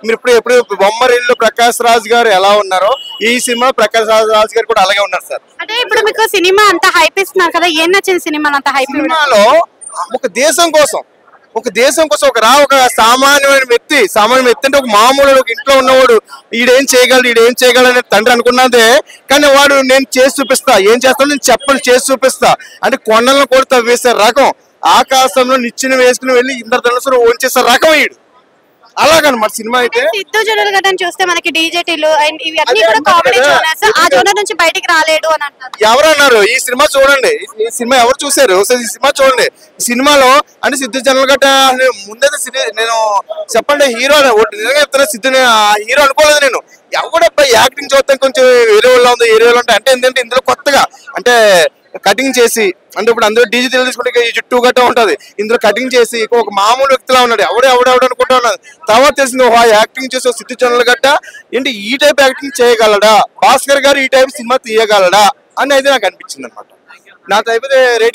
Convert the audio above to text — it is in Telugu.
మీరు ఇప్పుడు బొమ్మరిల్లు ప్రకాష్ రాజ్ గారు ఎలా ఉన్నారో ఈ సినిమా ప్రకాష్ రాజ్ గారు కూడా అలాగే ఉన్నారు సార్. అంటే ఇప్పుడు మీకు సినిమా అంత హైప్ ఇస్తున్నారు కదా, ఏం నచ్చింది సినిమాలో అంత హైప్? సినిమాలో ఒక దేశం కోసం ఒక సామాన్యమైన వ్యక్తి అంటే ఒక మామూలు ఒక ఇంట్లో ఉన్నవాడు ఈడేం చేయగలడు అనే తండ్రి అనుకున్నదే. కానీ వాడు నేను చేసి చూపిస్తా, ఏం చేస్తాను నేను చెప్పని చేసి చూపిస్తా అంటే కొండలను కూడా తవ్వేసే రకం, ఆకాశంలో నిచ్చెన వేసుకుని వెళ్ళి ఇంద్రధనుస్సును ఓంచేసే రకం వీడు. అలాగనమాట సినిమా అయితే. సిద్ధు జొన్నలగడ్డ చూస్తే మనకి డీజేటీలు అండ్ ఇవి అన్ని కూడా కామెడీ జోనర్స్, ఆ జోనర్ నుంచి బయటికి రాలేడు అని అంటారు. ఎవరన్నారు? ఈ సినిమా చూడండి, ఈ సినిమా ఎవరు చూసారు? ఈ సినిమా చూడండి. ఈ సినిమాలో అంటే సిద్ధు జొన్నలగడ్డ ముందైతే నేను చెప్పండి హీరో నిజంగా చెప్తున్నా, సిద్ధుని హీరో అనుకోలేదు నేను. ఎవడబ్బా యాక్టింగ్ చూస్తే కొంచెం వేరే వాళ్ళు ఉంది, వేరే వాళ్ళు ఉంటాయి అంటే ఏంటంటే ఇందులో కొత్తగా అంటే కటింగ్ చేసి అంటే ఇప్పుడు అందరూ డిజిటల్ తీసుకుంటే ఈ జుట్టు గట్ట ఉంటది, ఇందులో కటింగ్ చేసి ఒక మామూలు వ్యక్తిలా ఉన్నాడు. ఎవడెవడెవడు అనుకుంటా ఉన్నది. తర్వాత తెలిసింది యాక్టింగ్ చేసి సిద్ధు జొన్నలగడ్డ ఏంటి ఈ టైప్ యాక్టింగ్ చేయగలడా, భాస్కర్ గారు ఈ టైప్ సినిమా తీయగలడా అని అయితే నాకు అనిపించింది అనమాట. నా టైప్ రేట్